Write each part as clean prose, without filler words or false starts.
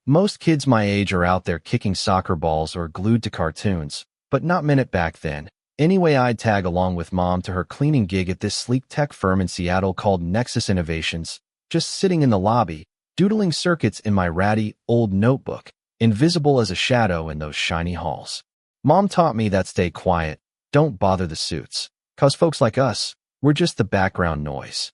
Most kids my age are out there kicking soccer balls or glued to cartoons, but not minute back then. Anyway, I'd tag along with Mom to her cleaning gig at this sleek tech firm in Seattle called Nexus Innovations, just sitting in the lobby, doodling circuits in my ratty, old notebook, invisible as a shadow in those shiny halls. Mom taught me that stay quiet, don't bother the suits, 'cause folks like us, we're just the background noise.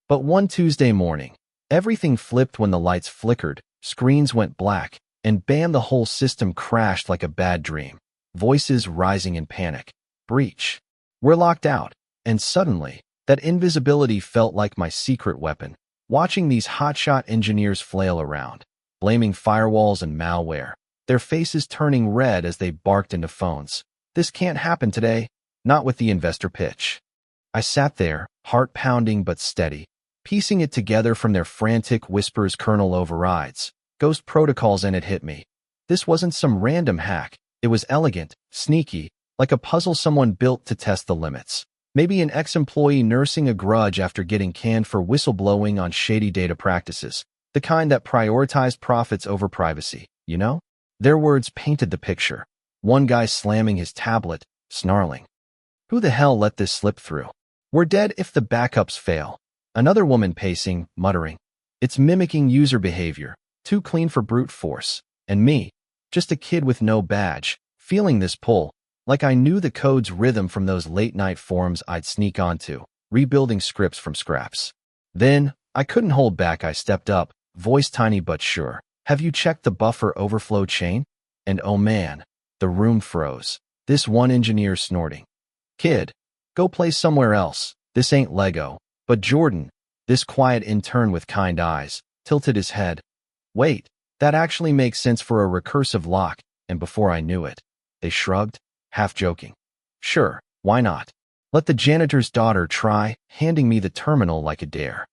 But one Tuesday morning, everything flipped when the lights flickered, screens went black, and bam, the whole system crashed like a bad dream. Voices rising in panic. Breach. We're locked out. And suddenly, that invisibility felt like my secret weapon. Watching these hotshot engineers flail around, blaming firewalls and malware, their faces turning red as they barked into phones. This can't happen today, not with the investor pitch. I sat there, heart pounding but steady, piecing it together from their frantic whispers, kernel overrides, ghost protocols, and it hit me. This wasn't some random hack. It was elegant, sneaky, like a puzzle someone built to test the limits. Maybe an ex-employee nursing a grudge after getting canned for whistleblowing on shady data practices, the kind that prioritized profits over privacy, Their words painted the picture. One guy slamming his tablet, snarling. Who the hell let this slip through? We're dead if the backups fail. Another woman pacing, muttering. It's mimicking user behavior, too clean for brute force. And me, just a kid with no badge, feeling this pull, like I knew the code's rhythm from those late-night forums I'd sneak onto, rebuilding scripts from scraps. Then, I couldn't hold back. I stepped up, voice tiny but sure. Have you checked the buffer overflow chain? And oh man, the room froze. This one engineer snorting. Kid, go play somewhere else. This ain't Lego. But Jordan, this quiet intern with kind eyes, tilted his head. Wait, that actually makes sense for a recursive lock, and before I knew it, they shrugged, half joking. Sure, why not? Let the janitor's daughter try, handing me the terminal like a dare.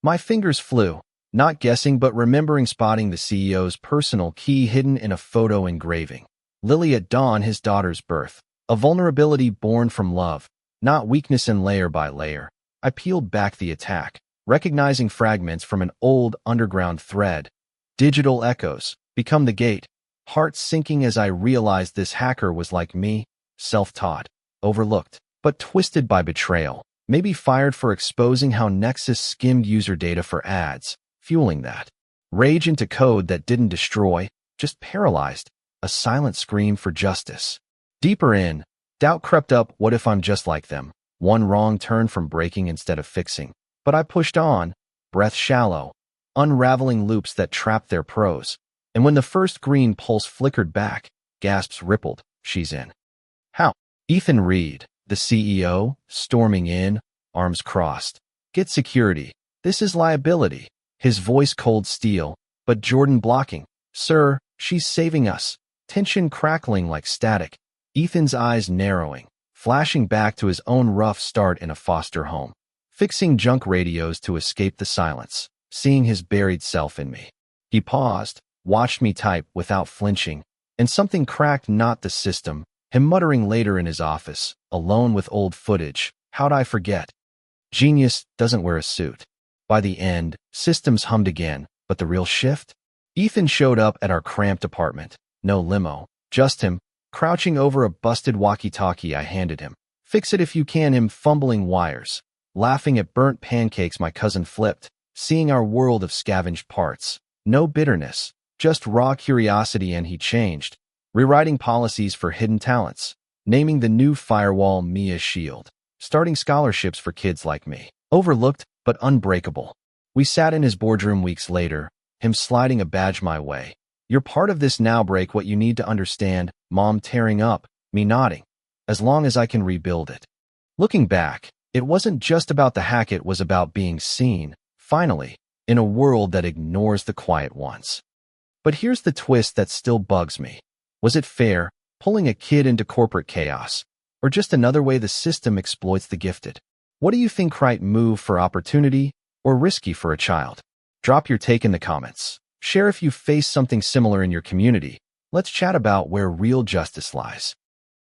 My fingers flew, not guessing but remembering spotting the CEO's personal key hidden in a photo engraving. Lily at dawn, his daughter's birth. A vulnerability born from love, not weakness, and layer by layer, I peeled back the attack, recognizing fragments from an old underground thread. Digital echoes, become the gate, heart sinking as I realized this hacker was like me, self-taught, overlooked, but twisted by betrayal, maybe fired for exposing how Nexus skimmed user data for ads, fueling that. Rage into code that didn't destroy, just paralyzed, a silent scream for justice. Deeper in, doubt crept up. What if I'm just like them? One wrong turn from breaking instead of fixing. But I pushed on, breath shallow, unraveling loops that trapped their pros. And when the first green pulse flickered back, gasps rippled. She's in. How? Ethan Reed, the CEO, storming in, arms crossed. Get security. This is liability. His voice cold steel, but Jordan blocking. Sir, she's saving us. Tension crackling like static. Ethan's eyes narrowing, flashing back to his own rough start in a foster home. Fixing junk radios to escape the silence, seeing his buried self in me. He paused, watched me type without flinching, and something cracked. Not the system. Him muttering later in his office, alone with old footage. How'd I forget? Genius doesn't wear a suit. By the end, systems hummed again, but the real shift? Ethan showed up at our cramped apartment. No limo, just him, crouching over a busted walkie-talkie I handed him. Fix it if you can. Him fumbling wires, laughing at burnt pancakes my cousin flipped, seeing our world of scavenged parts. No bitterness, just raw curiosity. And he changed, rewriting policies for hidden talents, naming the new firewall Mia Shield, starting scholarships for kids like me. Overlooked, but unbreakable. We sat in his boardroom weeks later, him sliding a badge my way. You're part of this now. Break what you need to understand. Mom tearing up, me nodding. As long as I can rebuild it. Looking back, it wasn't just about the hack. It was about being seen, finally, in a world that ignores the quiet ones. But here's the twist that still bugs me. Was it fair, pulling a kid into corporate chaos? Or just another way the system exploits the gifted? What do you think? Right move for opportunity, or risky for a child? Drop your take in the comments. Share if you face something similar in your community. Let's chat about where real justice lies.